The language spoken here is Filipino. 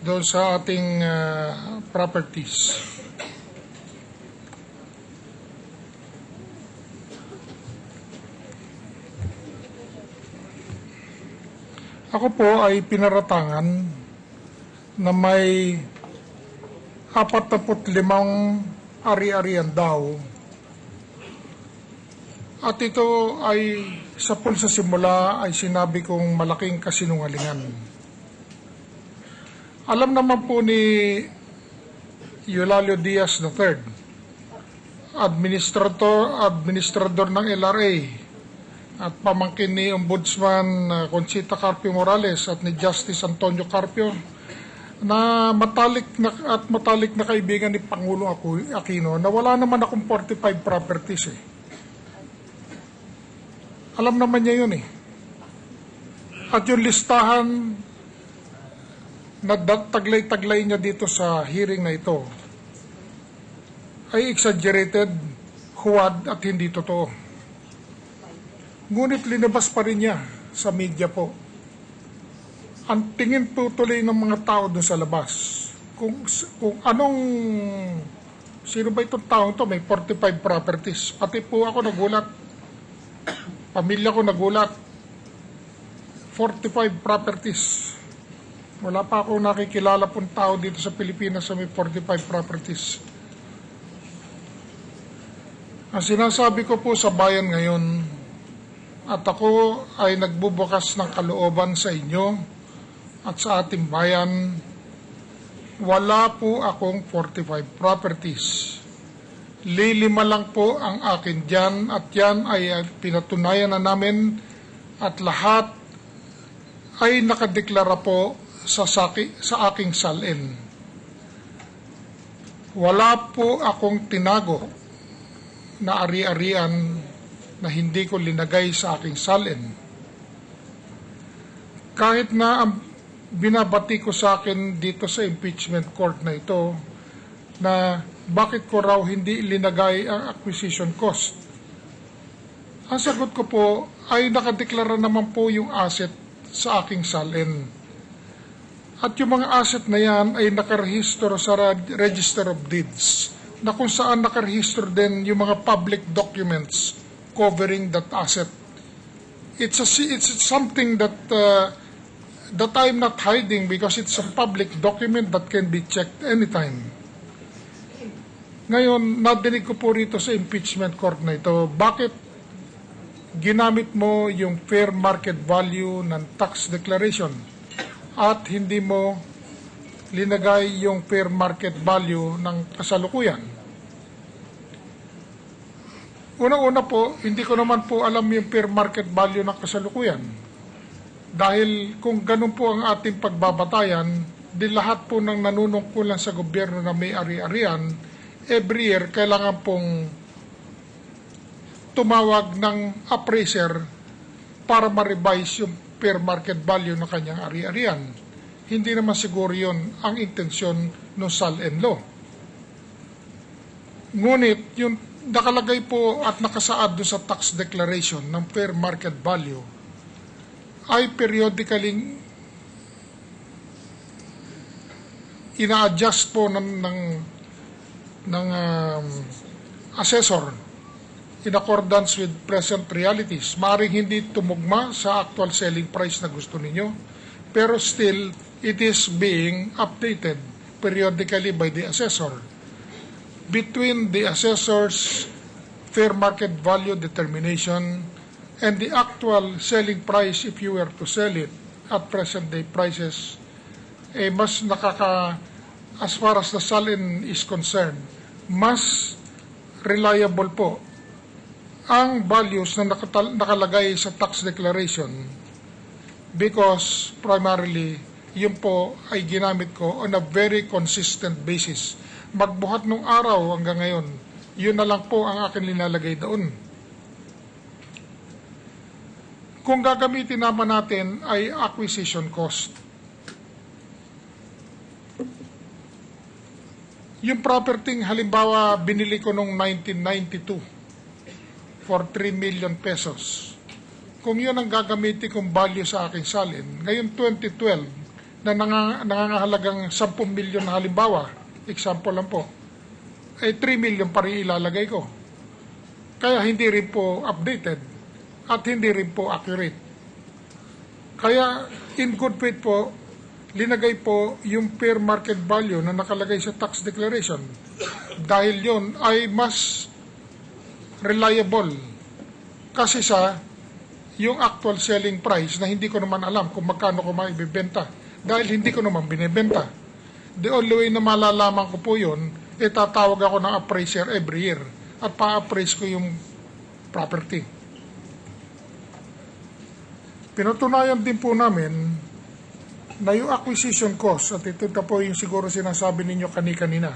doon sa ating properties. Ako po ay pinaratangan na may 45 ari-arian daw. At ito ay sa simula ay sinabi kong malaking kasinungalingan. Alam naman po ni Eulalio Diaz III, administrador ng LRA, at pamangkin ni Ombudsman Conchita Carpio Morales at ni Justice Antonio Carpio, na matalik na kaibigan ni Pangulong Aquino, na wala naman akong 45 properties eh. Alam naman niya yun eh. At yung listahan na taglay-taglay niya dito sa hearing na ito ay exaggerated, huwad at hindi totoo. Ngunit linabas pa rin niya sa media po. Ang tingin po tuloy ng mga tao doon sa labas. Kung sino ba itong taong to? May 45 properties. Pati po ako nagulat. Pamilya ko nagulat. 45 properties. Wala pa akong nakikilala pong tao dito sa Pilipinas sa may 45 properties. Ang sinasabi ko po sa bayan ngayon, at ako ay nagbubukas ng kalooban sa inyo at sa ating bayan, wala po akong 45 properties. Lilima lang po ang akin dyan, at yan ay pinatunayan na namin, at lahat ay nakadeklara po sa aking salin. Wala po akong tinago na ari-arian na hindi ko linagay sa aking salin. Kahit na ang binabati ko sa akin dito sa impeachment court na ito, na bakit ko raw hindi linagay ang acquisition cost. Ang sagot ko po ay nakadeklara naman po yung asset sa aking salin. At yung mga asset na yan ay nakarehistro sa Register of Deeds, na kung saan nakarehistro din yung mga public documents covering that asset. It's something that I'm not hiding, because it's a public document that can be checked anytime. Ngayon, nadinig ko po rito sa impeachment court na ito, bakit ginamit mo yung fair market value ng tax declaration at hindi mo linagay yung fair market value ng kasalukuyan? Una-una po, hindi ko naman po alam yung fair market value ng kasalukuyan. Dahil kung ganun po ang ating pagbabatayan, di lahat po ng nanunungkulan sa gobyerno na may ari-arian, every year kailangan pong tumawag ng appraiser para ma-revise yung fair market value ng kanyang ari-arian. Hindi naman siguro yun ang intensyon ng SAL-Enlo. Ngunit yung nakalagay po at nakasaad doon sa tax declaration ng fair market value ay periodically ina-adjust po ng assessor in accordance with present realities. Maaring hindi tumugma sa actual selling price na gusto ninyo, pero still it is being updated periodically by the assessor. Between the assessor's fair market value determination and the actual selling price, if you were to sell it at present day prices, mas as far as the SALIN is concerned, mas reliable po ang values na nakalagay sa tax declaration, because primarily yun po ay ginamit ko on a very consistent basis. Magbuhat nung araw hanggang ngayon, yun na lang po ang akin linalagay doon. Kung gagamitin naman natin ay acquisition cost. Yung property, halimbawa, binili ko noong 1992 for 3 million pesos. Kung yun ang gagamitin kong value sa aking salin, ngayon 2012, na nangangahalagang 10 milyon na halimbawa, example lang po, ay 3 milyon pa rin ilalagay ko. Kaya hindi rin po updated at hindi rin po accurate. Kaya in good faith po, linagay po yung fair market value na nakalagay sa tax declaration dahil yon ay mas reliable kasi sa yung actual selling price na hindi ko naman alam kung magkano ko maibibenta dahil hindi ko naman binibenta. The only way na malalaman ko po yun, tatawag ako ng appraiser every year at pa-appraise ko yung property. Pinatunayan din po namin na yung acquisition cost, at ito na po yung siguro sinasabi ninyo kanina,